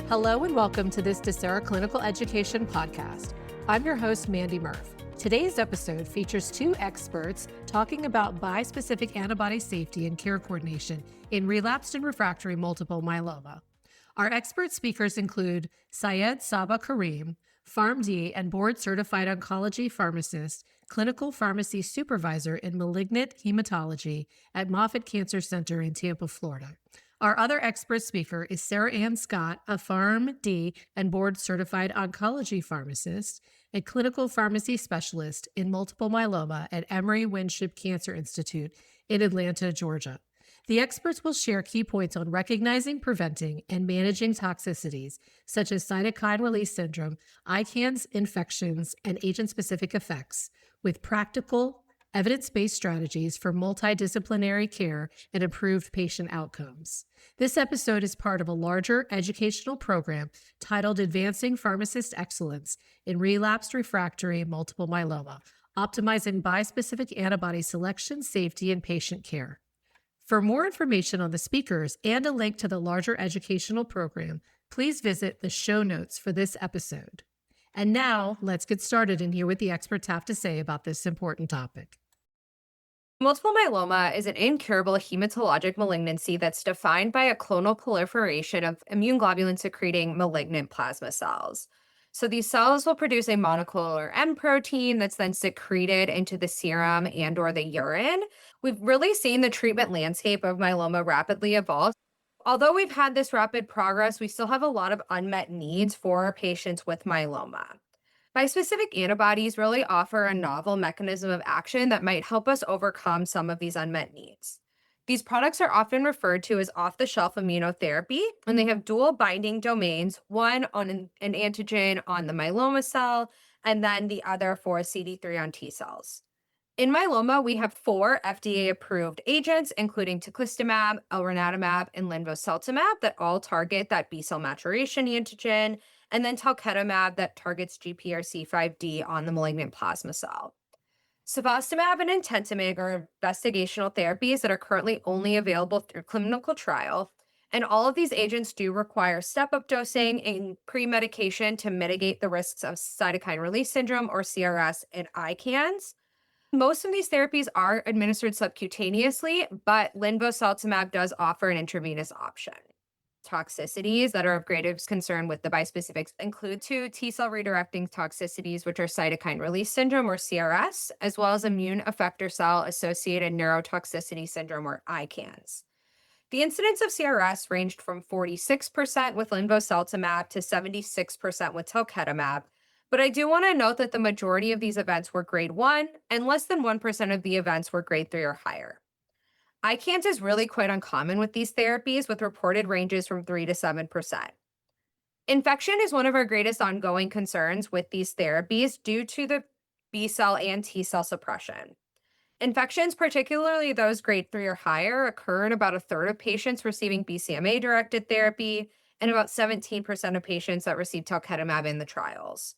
Hello and welcome to this Sara Clinical Education podcast. I'm your host, Mandy Murph. Today's episode features two experts talking about bispecific antibody safety and care coordination in relapsed and refractory multiple myeloma. Our expert speakers include Syeda Saba Kareem, PharmD and board-certified oncology pharmacist, clinical pharmacy supervisor in malignant hematology at Moffitt Cancer Center in Tampa, Florida. Our other expert speaker is Sara Scott, a PharmD and board-certified oncology pharmacist and clinical pharmacy specialist in multiple myeloma at Emory Winship Cancer Institute in Atlanta, Georgia. The experts will share key points on recognizing, preventing, and managing toxicities such as cytokine release syndrome, ICANS infections, and agent-specific effects with practical, evidence-based strategies for multidisciplinary care and improved patient outcomes. This episode is part of a larger educational program titled Advancing Pharmacist Excellence in Relapsed Refractory Multiple Myeloma, Optimizing Bispecific Antibody Selection, Safety, and Patient Care. For more information on the speakers and a link to the larger educational program, please visit the show notes for this episode. And now, let's get started and hear what the experts have to say about this important topic. Multiple myeloma is an incurable hematologic malignancy that's defined by a clonal proliferation of immune globulin secreting malignant plasma cells. So these cells will produce a monoclonal M protein that's then secreted into the serum and or the urine. We've really seen the treatment landscape of myeloma rapidly evolve. Although we've had this rapid progress, we still have a lot of unmet needs for patients with myeloma. Bispecific antibodies really offer a novel mechanism of action that might help us overcome some of these unmet needs. These products are often referred to as off-the-shelf immunotherapy, and they have dual binding domains, one on an antigen on the myeloma cell, and then the other for CD3 on T cells. In myeloma, we have 4 FDA-approved agents, including teclistamab, elranatamab, and linvoseltamab that all target that B-cell maturation antigen, and then talquetamab that targets GPRC5D on the malignant plasma cell. Cevostamab and etentamig are investigational therapies that are currently only available through clinical trial, and all of these agents do require step-up dosing and pre-medication to mitigate the risks of cytokine release syndrome or CRS and ICANS. Most of these therapies are administered subcutaneously, but linvoseltamab does offer an intravenous option. Toxicities that are of greatest concern with the bispecifics include 2 T-cell redirecting toxicities, which are cytokine release syndrome or CRS, as well as immune effector cell associated neurotoxicity syndrome or ICANS. The incidence of CRS ranged from 46% with linvoseltamab to 76% with talquetamab, but I do want to note that the majority of these events were grade 1 and less than 1% of the events were grade 3 or higher. ICANS is really quite uncommon with these therapies, with reported ranges from 3 to 7%. Infection is one of our greatest ongoing concerns with these therapies due to the B-cell and T-cell suppression. Infections, particularly those grade 3 or higher, occur in about a third of patients receiving BCMA-targeted therapy and about 17% of patients that receive talquetamab in the trials.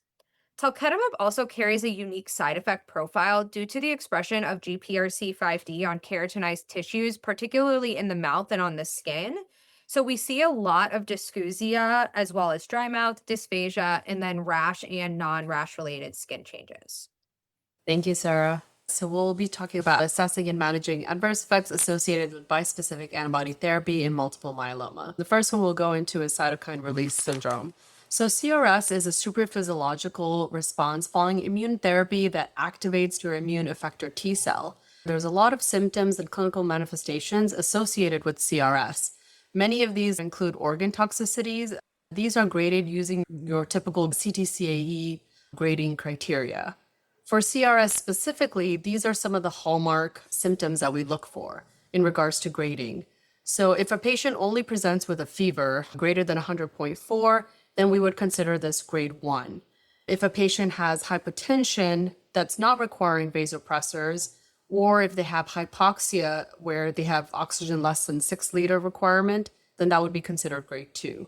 Talquetamab also carries a unique side effect profile due to the expression of GPRC5D on keratinized tissues, particularly in the mouth and on the skin. So we see a lot of dysgeusia as well as dry mouth, dysphagia, and then rash and non-rash related skin changes. Thank you, Sara. So we'll be talking about assessing and managing adverse effects associated with bispecific antibody therapy in multiple myeloma. The first one we'll go into is cytokine release syndrome. So CRS is a supraphysiological response following immune therapy that activates your immune effector T cell. There's a lot of symptoms and clinical manifestations associated with CRS. Many of these include organ toxicities. These are graded using your typical CTCAE grading criteria. For CRS specifically, these are some of the hallmark symptoms that we look for in regards to grading. So if a patient only presents with a fever greater than 100.4, then we would consider this grade 1. If a patient has hypotension that's not requiring vasopressors, or if they have hypoxia where they have oxygen less than 6 liter requirement, then that would be considered grade 2.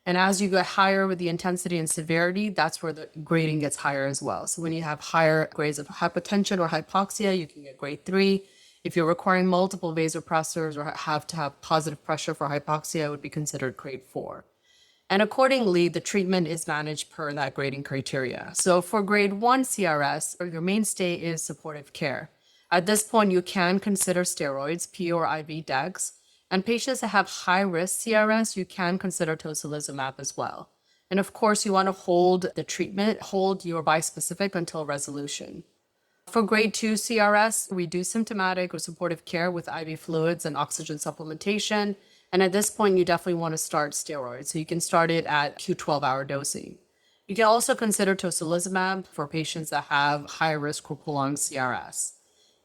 And as you get higher with the intensity and severity, that's where the grading gets higher as well. So when you have higher grades of hypotension or hypoxia, you can get grade 3. If you're requiring multiple vasopressors or have to have positive pressure for hypoxia, it would be considered grade 4. And accordingly, the treatment is managed per that grading criteria. So for grade 1 CRS, your mainstay is supportive care. At this point, you can consider steroids, P or IV dex, and patients that have high risk CRS, you can consider tocilizumab as well. And of course, you want to hold the treatment, hold your bispecific until resolution. For grade 2 CRS, we do symptomatic or supportive care with IV fluids and oxygen supplementation. And at this point, you definitely want to start steroids. So you can start it at Q12-hour dosing. You can also consider tocilizumab for patients that have high risk or prolonged CRS.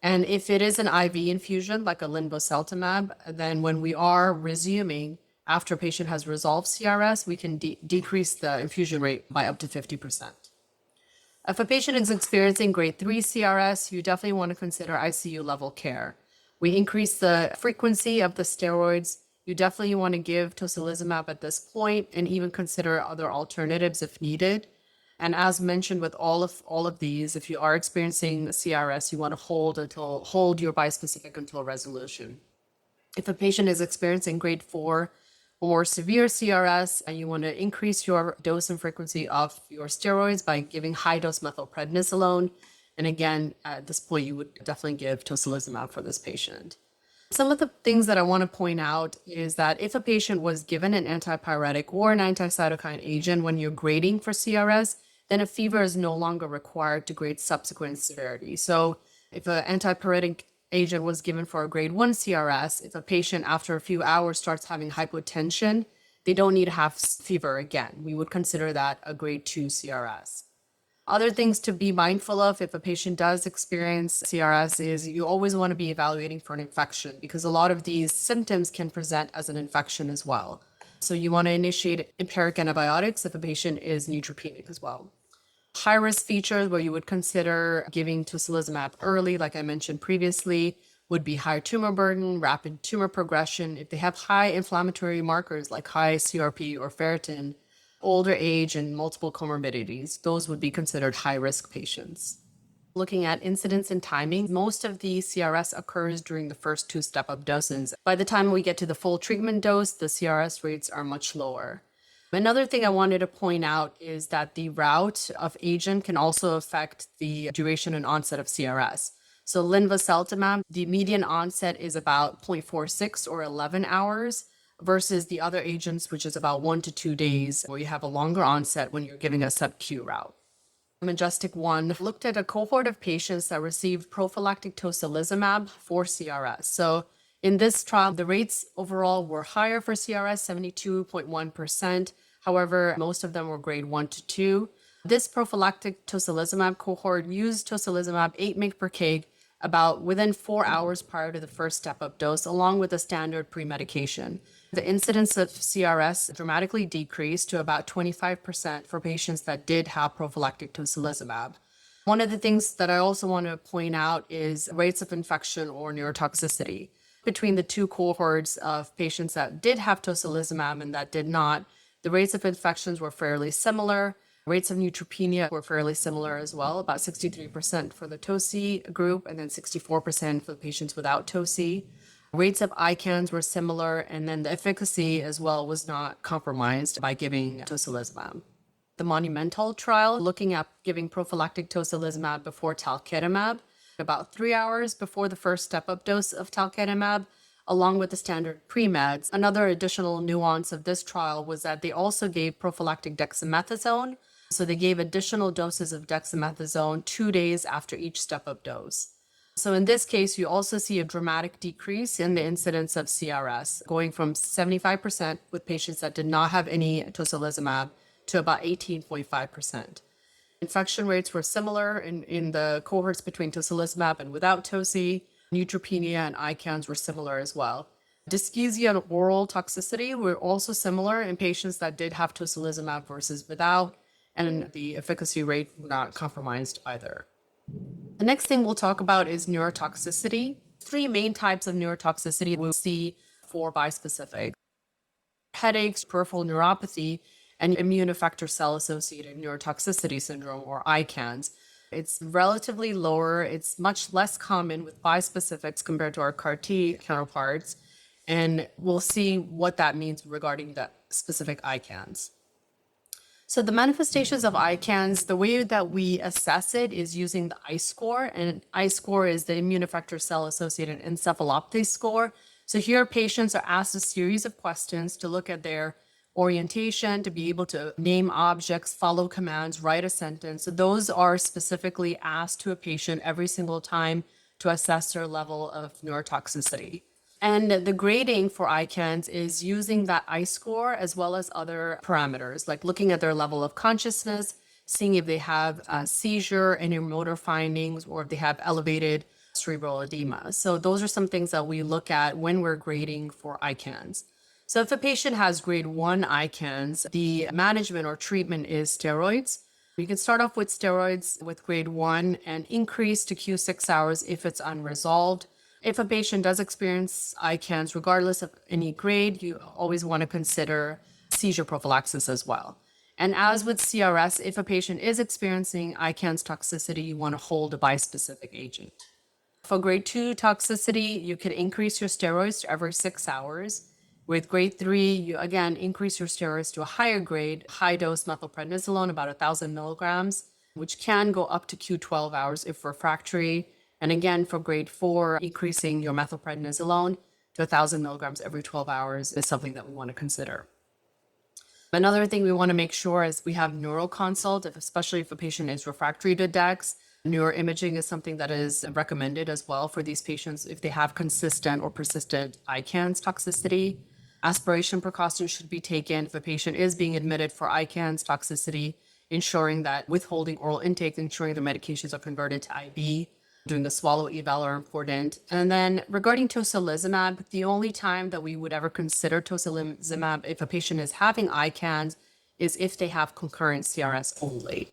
And if it is an IV infusion, like a linvoseltamab, then when we are resuming after a patient has resolved CRS, we can decrease the infusion rate by up to 50%. If a patient is experiencing grade 3 CRS, you definitely want to consider ICU level care. We increase the frequency of the steroids. You definitely want to give tocilizumab at this point and even consider other alternatives if needed. And as mentioned with all of these, if you are experiencing CRS, you want to hold your bispecific until resolution. If a patient is experiencing grade 4 or more severe CRS and you want to increase your dose and frequency of your steroids by giving high dose methylprednisolone, and again, at this point, you would definitely give tocilizumab for this patient. Some of the things that I want to point out is that if a patient was given an antipyretic or an anti-cytokine agent when you're grading for CRS, then a fever is no longer required to grade subsequent severity. So if an antipyretic agent was given for a grade 1 CRS, if a patient after a few hours starts having hypotension, they don't need to have fever again. We would consider that a grade 2 CRS. Other things to be mindful of if a patient does experience CRS is you always want to be evaluating for an infection because a lot of these symptoms can present as an infection as well. So you want to initiate empiric antibiotics if a patient is neutropenic as well. High-risk features where you would consider giving tocilizumab early, like I mentioned previously, would be high tumor burden, rapid tumor progression. If they have high inflammatory markers like high CRP or ferritin, older age, and multiple comorbidities, those would be considered high-risk patients. Looking at incidence and timing, most of the CRS occurs during the first 2 step-up doses. By the time we get to the full treatment dose, the CRS rates are much lower. Another thing I wanted to point out is that the route of agent can also affect the duration and onset of CRS. So linvoseltamab, the median onset is about 0.46 or 11 hours versus the other agents, which is about 1 to 2 days, where you have a longer onset when you're giving a sub-Q route. Majestic 1 looked at a cohort of patients that received prophylactic tocilizumab for CRS. So in this trial, the rates overall were higher for CRS, 72.1%. However, most of them were grade 1 to 2. This prophylactic tocilizumab cohort used tocilizumab 8 mg per kg about within 4 hours prior to the first step-up dose, along with a standard pre-medication. The incidence of CRS dramatically decreased to about 25% for patients that did have prophylactic tocilizumab. One of the things that I also want to point out is rates of infection or neurotoxicity. Between the 2 cohorts of patients that did have tocilizumab and that did not, the rates of infections were fairly similar. Rates of neutropenia were fairly similar as well, about 63% for the TOCI group and then 64% for the patients without TOCI. Rates of ICANS were similar, and then the efficacy as well was not compromised by giving tocilizumab. The Monumental trial, looking at giving prophylactic tocilizumab before talquetamab, about 3 hours before the first step-up dose of talquetamab, along with the standard pre-meds. Another additional nuance of this trial was that they also gave prophylactic dexamethasone. So they gave additional doses of dexamethasone 2 days after each step-up dose. So in this case, you also see a dramatic decrease in the incidence of CRS, going from 75% with patients that did not have any tocilizumab to about 18.5%. Infection rates were similar in the cohorts between tocilizumab and without TOCI. Neutropenia and ICANS were similar as well. Dyschezia and oral toxicity were also similar in patients that did have tocilizumab versus without, and the efficacy rate were not compromised either. The next thing we'll talk about is neurotoxicity. 3 main types of neurotoxicity we'll see for bispecific: headaches, peripheral neuropathy, and immune effector cell-associated neurotoxicity syndrome, or ICANS. It's relatively lower. It's much less common with bispecifics compared to our CAR T counterparts. And we'll see what that means regarding the specific ICANS. So the manifestations of ICANS, the way that we assess it is using the ICE score, and ICE score is the immune effector cell-associated encephalopathy score. So here patients are asked a series of questions to look at their orientation, to be able to name objects, follow commands, write a sentence. So those are specifically asked to a patient every single time to assess their level of neurotoxicity. And the grading for ICANS is using that ICE score as well as other parameters, like looking at their level of consciousness, seeing if they have a seizure, any motor findings, or if they have elevated cerebral edema. So those are some things that we look at when we're grading for ICANS. So if a patient has grade 1 ICANS, the management or treatment is steroids. You can start off with steroids with grade 1 and increase to Q6 hours if it's unresolved. If a patient does experience ICANS, regardless of any grade, you always want to consider seizure prophylaxis as well. And as with CRS, if a patient is experiencing ICANS toxicity, you want to hold a bispecific agent. For grade 2 toxicity, you can increase your steroids to every 6 hours. With grade 3, you again increase your steroids to a higher grade, high dose methylprednisolone, about 1,000 milligrams, which can go up to Q12 hours if refractory. And again, for grade 4, increasing your methylprednisolone to 1,000 milligrams every 12 hours is something that we want to consider. Another thing we want to make sure is we have neuroconsult, especially if a patient is refractory to DEX. Neuroimaging is something that is recommended as well for these patients if they have consistent or persistent ICANS toxicity. Aspiration precautions should be taken if a patient is being admitted for ICANS toxicity, ensuring that withholding oral intake, ensuring the medications are converted to IV. Doing the swallow eval are important. And then regarding tocilizumab, the only time that we would ever consider tocilizumab if a patient is having ICANS is if they have concurrent CRS only.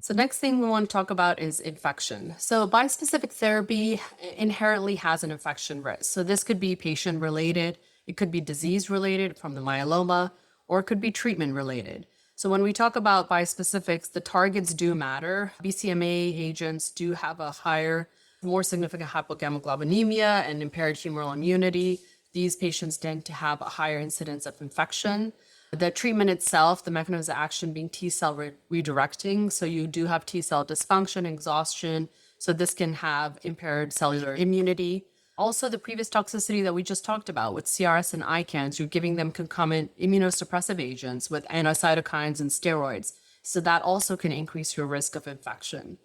So next thing we want to talk about is infection. So bispecific therapy inherently has an infection risk. So this could be patient related, it could be disease related from the myeloma, or it could be treatment related. So when we talk about bispecifics, the targets do matter. BCMA agents do have a higher, more significant hypogammaglobulinemia and impaired humoral immunity. These patients tend to have a higher incidence of infection. The treatment itself, the mechanism of action being T-cell redirecting. So you do have T-cell dysfunction, exhaustion. So this can have impaired cellular immunity. Also, the previous toxicity that we just talked about with CRS and ICANS, you're giving them concomitant immunosuppressive agents with anti-cytokines and steroids. So that also can increase your risk of infection.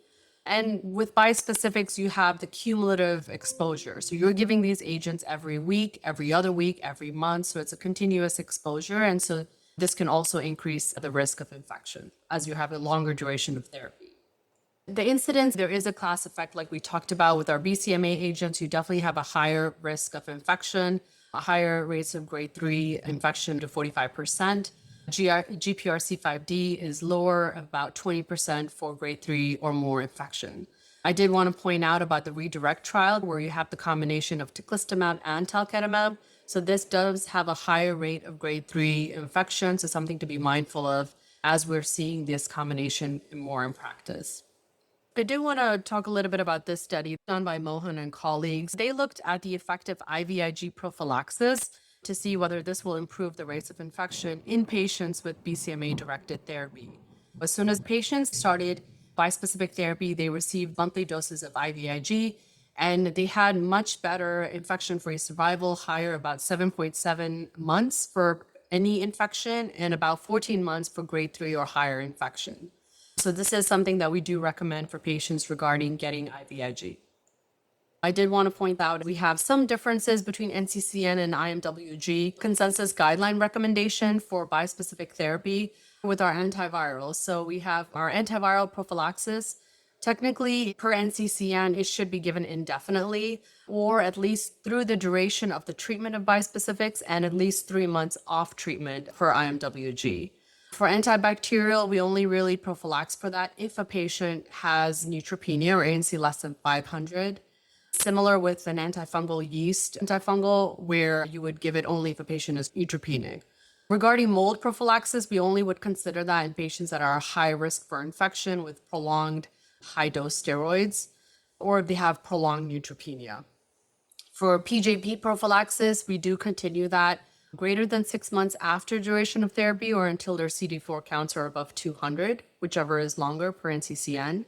And with bispecifics, you have the cumulative exposure. So you're giving these agents every week, every other week, every month. So it's a continuous exposure. And so this can also increase the risk of infection as you have a longer duration of therapy. The incidence, there is a class effect like we talked about with our BCMA agents. You definitely have a higher risk of infection, a higher rates of grade 3 infection to 45%. GPRC5D is lower, about 20% for grade 3 or more infection. I did want to point out about the redirect trial where you have the combination of teclistamab and talquetamab. So this does have a higher rate of grade 3 infection, so something to be mindful of as we're seeing this combination more in practice. I do want to talk a little bit about this study done by Mohan and colleagues. They looked at the effect of IVIG prophylaxis to see whether this will improve the rates of infection in patients with BCMA-directed therapy. As soon as patients started bispecific therapy, they received monthly doses of IVIG, and they had much better infection-free survival, higher about 7.7 months for any infection and about 14 months for grade 3 or higher infection. So this is something that we do recommend for patients regarding getting IVIG. I did want to point out we have some differences between NCCN and IMWG consensus guideline recommendation for bispecific therapy with our antivirals. So we have our antiviral prophylaxis. Technically, per NCCN, it should be given indefinitely or at least through the duration of the treatment of bispecifics and at least 3 months off treatment for IMWG. For antibacterial, we only really prophylax for that if a patient has neutropenia or ANC less than 500. Similar with an antifungal yeast antifungal, where you would give it only if a patient is neutropenic. Regarding mold prophylaxis, we only would consider that in patients that are high risk for infection with prolonged high dose steroids, or if they have prolonged neutropenia. For PJP prophylaxis, we do continue that greater than 6 months after duration of therapy or until their CD4 counts are above 200, whichever is longer per NCCN.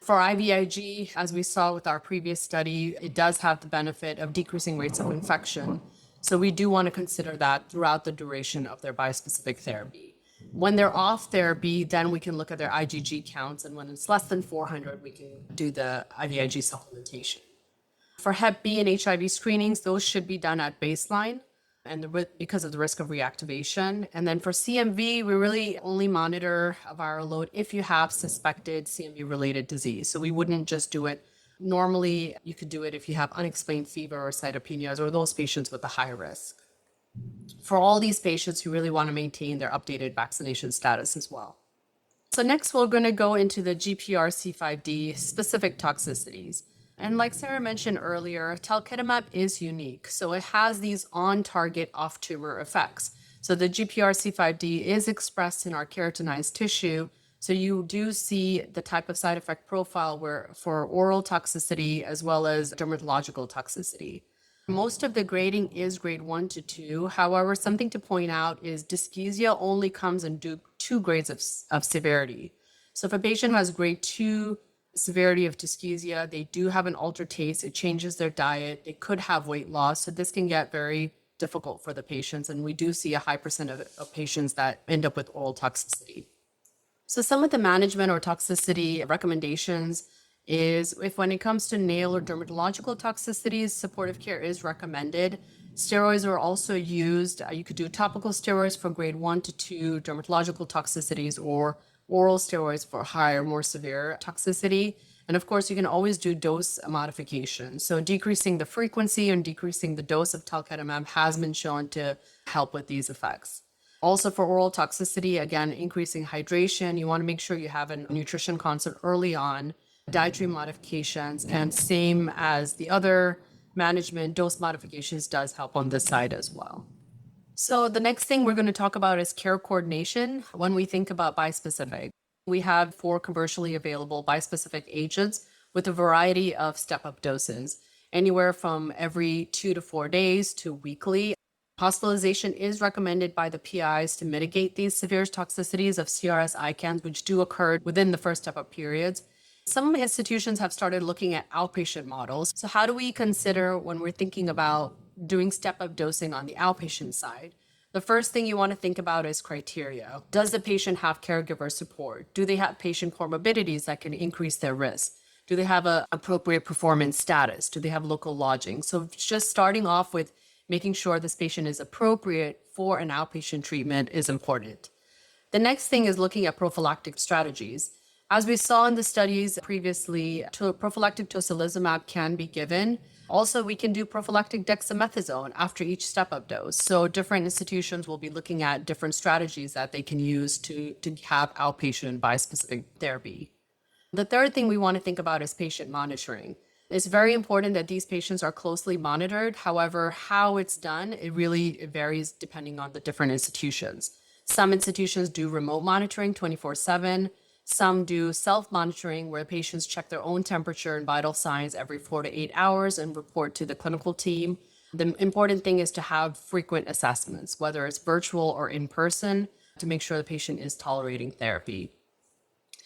For IVIG, as we saw with our previous study, it does have the benefit of decreasing rates of infection. So we do want to consider that throughout the duration of their bispecific therapy. When they're off therapy, then we can look at their IgG counts, and when it's less than 400, we can do the IVIG supplementation. For Hep B and HIV screenings, those should be done at baseline because of the risk of reactivation. And then for CMV, we really only monitor a viral load if you have suspected CMV-related disease. So we wouldn't just do it. Normally, you could do it if you have unexplained fever or cytopenias or those patients with a high risk. For all these patients, you really want to maintain their updated vaccination status as well. So next, we're going to go into the GPRC5D specific toxicities. And like Sara mentioned earlier, talquetamab is unique. So it has these on-target off-tumor effects. So the GPRC5D is expressed in our keratinized tissue. So you do see the type of side effect profile for oral toxicity as well as dermatological toxicity. Most of the grading is grade 1 to 2. However, something to point out is dysgeusia only comes in two grades of severity. So if a patient has grade 2 severity of dysgeusia, they do have an altered taste, it changes their diet, they could have weight loss. So this can get very difficult for the patients. And we do see a high percent of patients that end up with oral toxicity. So some of the management or toxicity recommendations is if when it comes to nail or dermatological toxicities, supportive care is recommended. Steroids are also used. You could do topical steroids for grade 1 to 2 dermatological toxicities or oral steroids for higher, more severe toxicity. And of course, you can always do dose modification. So decreasing the frequency and decreasing the dose of talquetamab has been shown to help with these effects. Also for oral toxicity, again, increasing hydration. You want to make sure you have a nutrition consult early on, dietary modifications, and same as the other management, dose modifications does help on this side as well. So the next thing we're going to talk about is care coordination. When we think about bispecific, we have 4 commercially available bispecific agents with a variety of step-up doses, anywhere from every 2 to 4 days to weekly. Hospitalization is recommended by the PIs to mitigate these severe toxicities of CRS ICANS, which do occur within the first step-up periods. Some institutions have started looking at outpatient models. So how do we consider when we're thinking about doing step-up dosing on the outpatient side? The first thing you want to think about is criteria. Does the patient have caregiver support? Do they have patient comorbidities that can increase their risk? Do they have an appropriate performance status? Do they have local lodging? So just starting off with making sure this patient is appropriate for an outpatient treatment is important. The next thing is looking at prophylactic strategies. As we saw in the studies previously, prophylactic tocilizumab can be given. Also, we can do prophylactic dexamethasone after each step-up dose. So different institutions will be looking at different strategies that they can use to have outpatient bispecific therapy. The third thing we want to think about is patient monitoring. It's very important that these patients are closely monitored. However, how it's done, it varies depending on the different institutions. Some institutions do remote monitoring 24/7. Some do self-monitoring where patients check their own temperature and vital signs every 4 to 8 hours and report to the clinical team. The important thing is to have frequent assessments, whether it's virtual or in person, to make sure the patient is tolerating therapy.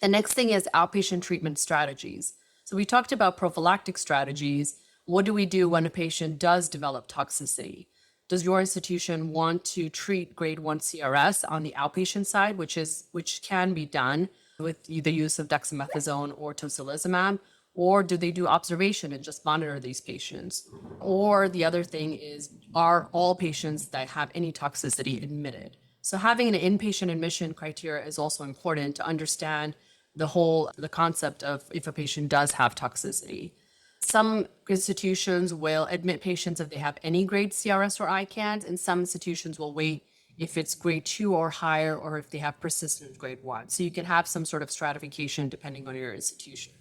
The next thing is outpatient treatment strategies. So we talked about prophylactic strategies. What do we do when a patient does develop toxicity? Does your institution want to treat grade 1 CRS on the outpatient side, which can be done with the use of dexamethasone or tocilizumab, or do they do observation and just monitor these patients? Or the other thing is, are all patients that have any toxicity admitted? So having an inpatient admission criteria is also important to understand the concept of if a patient does have toxicity. Some institutions will admit patients if they have any grade CRS or ICANS, and some institutions will wait if it's grade 2 or higher, or if they have persistent grade 1. So you can have some sort of stratification depending on your institution.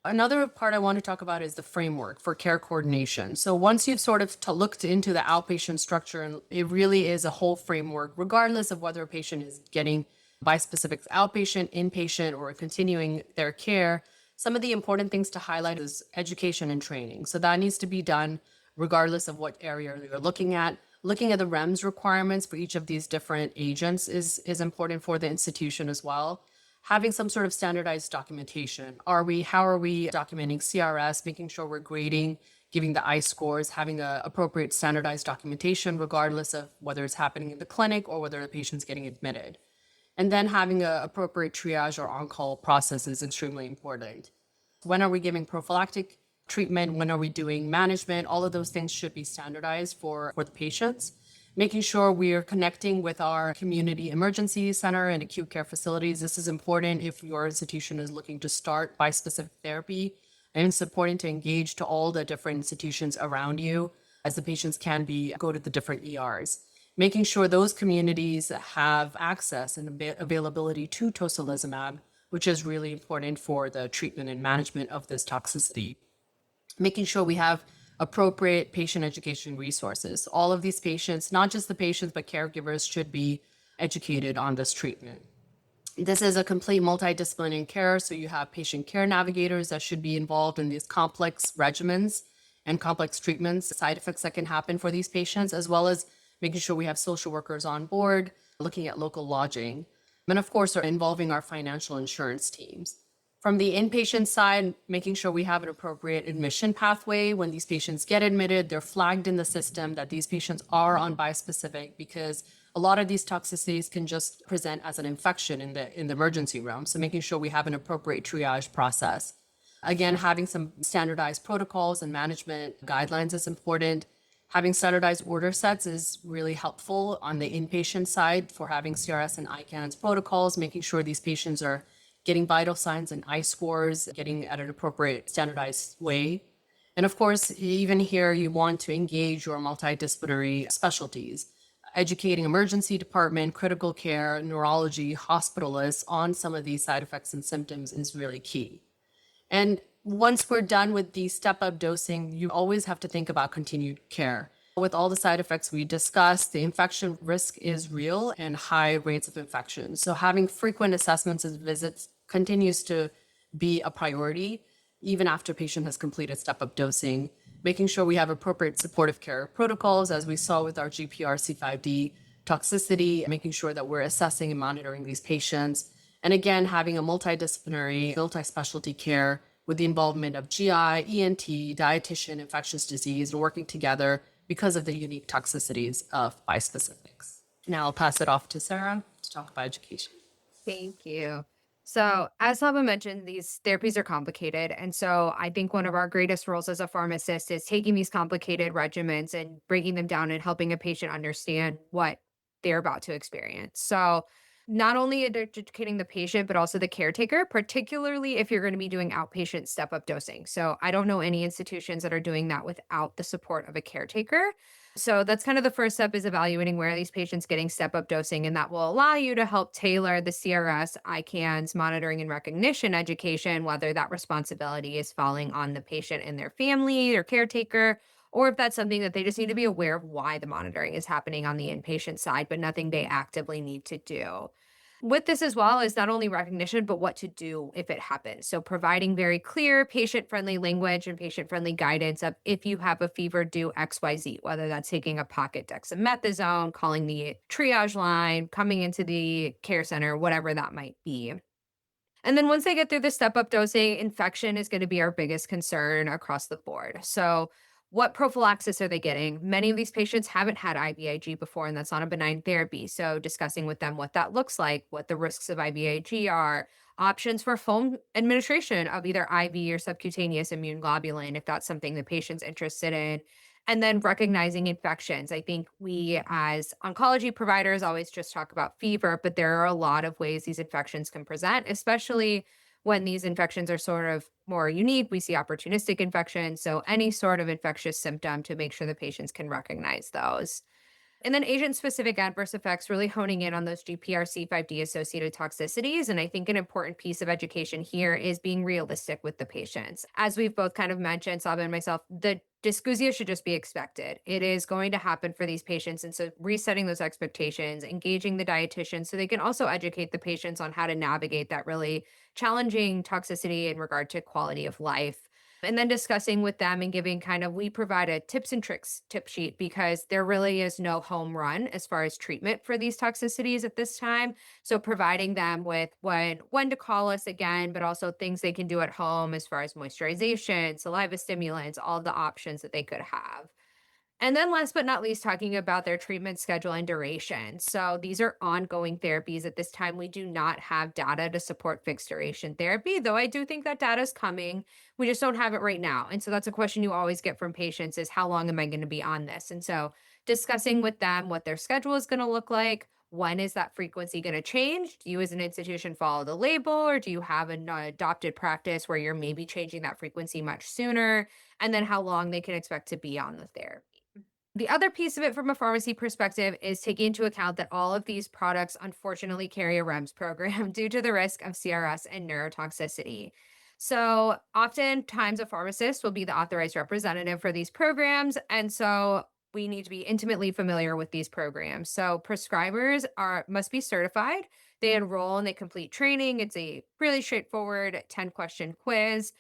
Another part I want to talk about is the framework for care coordination. So once you've sort of looked into the outpatient structure, and it really is a whole framework, regardless of whether a patient is getting bispecifics outpatient, inpatient, or continuing their care, some of the important things to highlight is education and training. So that needs to be done regardless of what area you're looking at. Looking at the REMS requirements for each of these different agents is important for the institution as well. Having some sort of standardized documentation. How are we documenting CRS, making sure we're grading, giving the I scores, having a appropriate standardized documentation, regardless of whether it's happening in the clinic or whether the patient's getting admitted. And then having an appropriate triage or on-call process is extremely important. When are we giving prophylactic treatment? When are we doing management? All of those things should be standardized for the patients. Making sure we are connecting with our community emergency center and acute care facilities. This is important if your institution is looking to start bispecific therapy. And it's important to engage to all the different institutions around you, as the patients go to the different ERs. Making sure those communities have access and availability to tocilizumab, which is really important for the treatment and management of this toxicity. Making sure we have appropriate patient education resources. All of these patients, not just the patients, but caregivers, should be educated on this treatment. This is a complete multidisciplinary care, so you have patient care navigators that should be involved in these complex regimens and complex treatments, side effects that can happen for these patients, as well as making sure we have social workers on board, looking at local lodging, and of course, are involving our financial insurance teams. From the inpatient side, making sure we have an appropriate admission pathway. When these patients get admitted, they're flagged in the system that these patients are on bispecific, because a lot of these toxicities can just present as an infection in the emergency room. So making sure we have an appropriate triage process. Again, having some standardized protocols and management guidelines is important. Having standardized order sets is really helpful on the inpatient side for having CRS and ICANS protocols, making sure these patients are getting vital signs and I scores, getting at an appropriate standardized way. And of course, even here, you want to engage your multidisciplinary specialties, educating emergency department, critical care, neurology, hospitalists on some of these side effects and symptoms is really key. And once we're done with the step-up dosing, you always have to think about continued care. With all the side effects we discussed, the infection risk is real and high rates of infection. So having frequent assessments and visits continues to be a priority, even after patient has completed step-up dosing. Making sure we have appropriate supportive care protocols, as we saw with our GPRC5D toxicity, making sure that we're assessing and monitoring these patients. And again, having a multidisciplinary, multi-specialty care with the involvement of GI, ENT, dietitian, infectious disease, and working together because of the unique toxicities of bispecifics. Now I'll pass it off to Sara to talk about education. Thank you. So, as Saba mentioned, these therapies are complicated. And so, I think one of our greatest roles as a pharmacist is taking these complicated regimens and breaking them down and helping a patient understand what they're about to experience. So, not only educating the patient, but also the caretaker, particularly if you're going to be doing outpatient step up dosing. So, I don't know any institutions that are doing that without the support of a caretaker. So that's kind of the first step, is evaluating where are these patients getting step up dosing, and that will allow you to help tailor the CRS, ICANS, monitoring and recognition education, whether that responsibility is falling on the patient and their family or caretaker, or if that's something that they just need to be aware of why the monitoring is happening on the inpatient side, but nothing they actively need to do. With this as well is not only recognition, but what to do if it happens. So providing very clear patient-friendly language and patient-friendly guidance of, if you have a fever, do XYZ, whether that's taking a pocket dexamethasone, calling the triage line, coming into the care center, whatever that might be. And then once they get through the step up dosing, infection is going to be our biggest concern across the board. So, what prophylaxis are they getting? Many of these patients haven't had IVIG before, and that's not a benign therapy. So, discussing with them what that looks like, what the risks of IVIG are, options for foam administration of either IV or subcutaneous immune globulin, if that's something the patient's interested in. And then recognizing infections. I think we as oncology providers always just talk about fever, but there are a lot of ways these infections can present, especially when these infections are sort of more unique. We see opportunistic infections. So any sort of infectious symptom, to make sure the patients can recognize those. And then agent-specific adverse effects, really honing in on those GPRC5D associated toxicities. And I think an important piece of education here is being realistic with the patients. As we've both kind of mentioned, Saba and myself, the dysgeusia should just be expected. It is going to happen for these patients. And so resetting those expectations, engaging the dietitian so they can also educate the patients on how to navigate that really challenging toxicity in regard to quality of life. And then discussing with them and giving we provide a tips and tricks tip sheet because there really is no home run as far as treatment for these toxicities at this time. So providing them with when to call us again, but also things they can do at home as far as moisturization, saliva stimulants, all the options that they could have. And then last but not least, talking about their treatment schedule and duration. So these are ongoing therapies. At this time, we do not have data to support fixed duration therapy, though I do think that data is coming. We just don't have it right now. And so that's a question you always get from patients is how long am I going to be on this? And so discussing with them what their schedule is going to look like. When is that frequency going to change? Do you as an institution follow the label or do you have an adopted practice where you're maybe changing that frequency much sooner? And then how long they can expect to be on the therapy. The other piece of it from a pharmacy perspective is taking into account that all of these products unfortunately carry a REMS program due to the risk of CRS and neurotoxicity. So oftentimes a pharmacist will be the authorized representative for these programs. And so we need to be intimately familiar with these programs. So prescribers must be certified. They enroll and they complete training. It's a really straightforward 10-question quiz.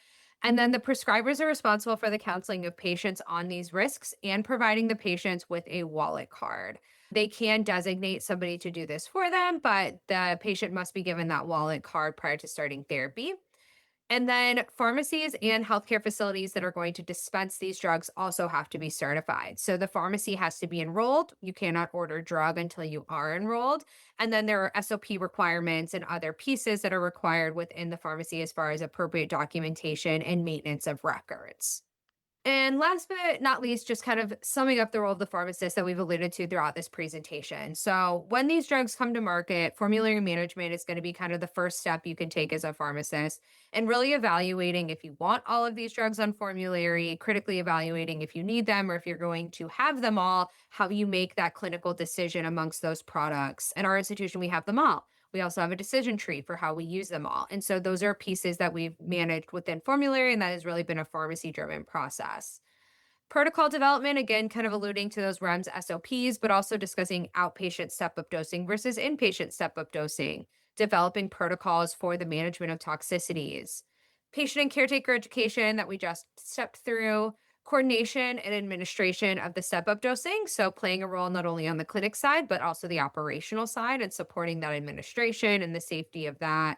And then the prescribers are responsible for the counseling of patients on these risks and providing the patients with a wallet card. They can designate somebody to do this for them, but the patient must be given that wallet card prior to starting therapy. And then pharmacies and healthcare facilities that are going to dispense these drugs also have to be certified. So the pharmacy has to be enrolled. You cannot order drug until you are enrolled. And then there are SOP requirements and other pieces that are required within the pharmacy as far as appropriate documentation and maintenance of records. And last but not least, just kind of summing up the role of the pharmacist that we've alluded to throughout this presentation. So, when these drugs come to market, formulary management is going to be kind of the first step you can take as a pharmacist, and really evaluating if you want all of these drugs on formulary, critically evaluating if you need them or if you're going to have them all, how you make that clinical decision amongst those products. At our institution, we have them all. We also have a decision tree for how we use them all. And so those are pieces that we've managed within formulary, and that has really been a pharmacy driven process. Protocol development, again, kind of alluding to those REMS SOPs, but also discussing outpatient step up dosing versus inpatient step up dosing, developing protocols for the management of toxicities, patient and caretaker education that we just stepped through, coordination and administration of the step up dosing. So, playing a role not only on the clinic side, but also the operational side and supporting that administration and the safety of that.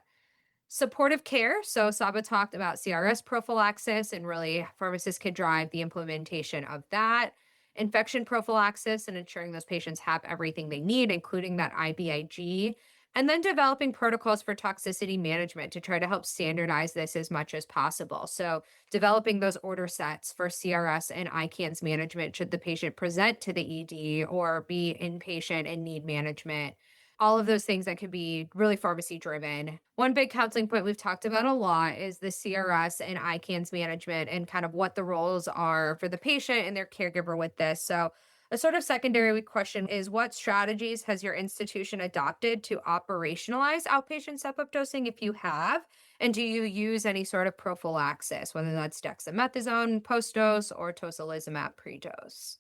Supportive care. So, Saba talked about CRS prophylaxis, and really pharmacists can drive the implementation of that. Infection prophylaxis and ensuring those patients have everything they need, including that IVIG. And then developing protocols for toxicity management to try to help standardize this as much as possible. So, developing those order sets for CRS and ICANS management should the patient present to the ED or be inpatient and need management. All of those things that could be really pharmacy driven. One big counseling point we've talked about a lot is the CRS and ICANS management and kind of what the roles are for the patient and their caregiver with this. So, a sort of secondary question is what strategies has your institution adopted to operationalize outpatient step-up dosing if you have? And do you use any sort of prophylaxis, whether that's dexamethasone post-dose or tocilizumab pre-dose?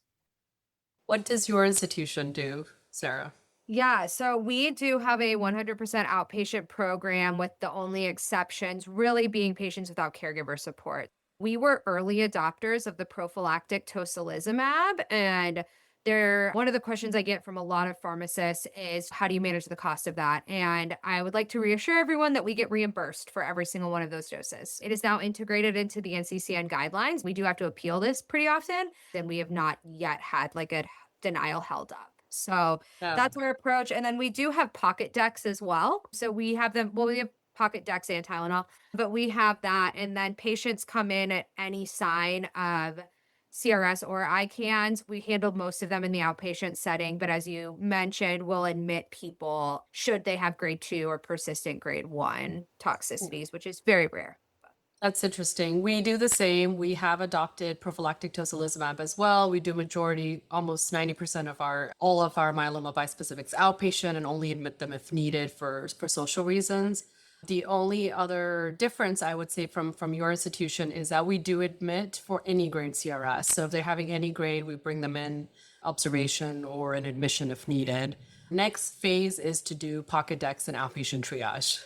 What does your institution do, Sarah? Yeah, so we do have a 100% outpatient program with the only exceptions really being patients without caregiver support. We were early adopters of the prophylactic tocilizumab, and one of the questions I get from a lot of pharmacists is how do you manage the cost of that? And I would like to reassure everyone that we get reimbursed for every single one of those doses. It is now integrated into the NCCN guidelines. We do have to appeal this pretty often, and we have not yet had like a denial held up. So Yeah. that's our approach. And then we do have pocket decks as well. So we have them, well, we have pocket decks and Tylenol, but we have that. And then patients come in at any sign of CRS or ICANS. We handled most of them in the outpatient setting, but as you mentioned, we'll admit people should they have grade 2 or persistent grade 1 toxicities, which is very rare. That's interesting. We do the same. We have adopted prophylactic tocilizumab as well. We do majority, almost 90% of all of our myeloma bispecifics outpatient and only admit them if needed for social reasons. The only other difference I would say from your institution is that we do admit for any grade CRS. So if they're having any grade, we bring them in observation or an admission if needed. Next phase is to do pocket dex and outpatient triage.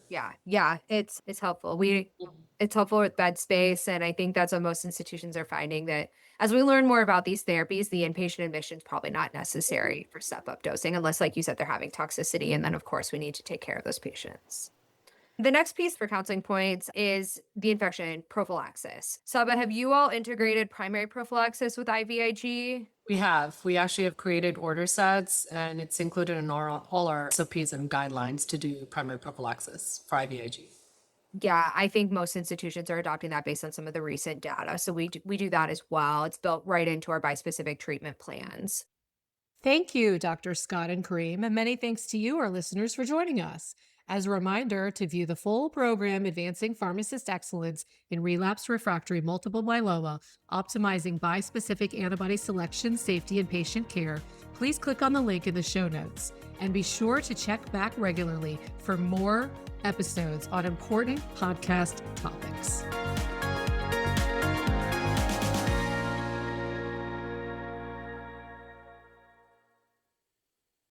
Yeah, it's helpful. It's helpful with bed space, and I think that's what most institutions are finding, that as we learn more about these therapies, the inpatient admission is probably not necessary for step-up dosing, unless, like you said, they're having toxicity, and then of course we need to take care of those patients. The next piece for counseling points is the infection prophylaxis. Saba, have you all integrated primary prophylaxis with IVIG? We have. We actually have created order sets, and it's included in all our SOPs and guidelines to do primary prophylaxis for IVIG. Yeah, I think most institutions are adopting that based on some of the recent data. So we do that as well. It's built right into our bispecific treatment plans. Thank you, Dr. Scott and Kareem, and many thanks to you, our listeners, for joining us. As a reminder, to view the full program Advancing Pharmacist Excellence in Relapsed Refractory Multiple Myeloma, Optimizing Bispecific Antibody Selection, Safety, and Patient Care, please click on the link in the show notes. And be sure to check back regularly for more episodes on important podcast topics.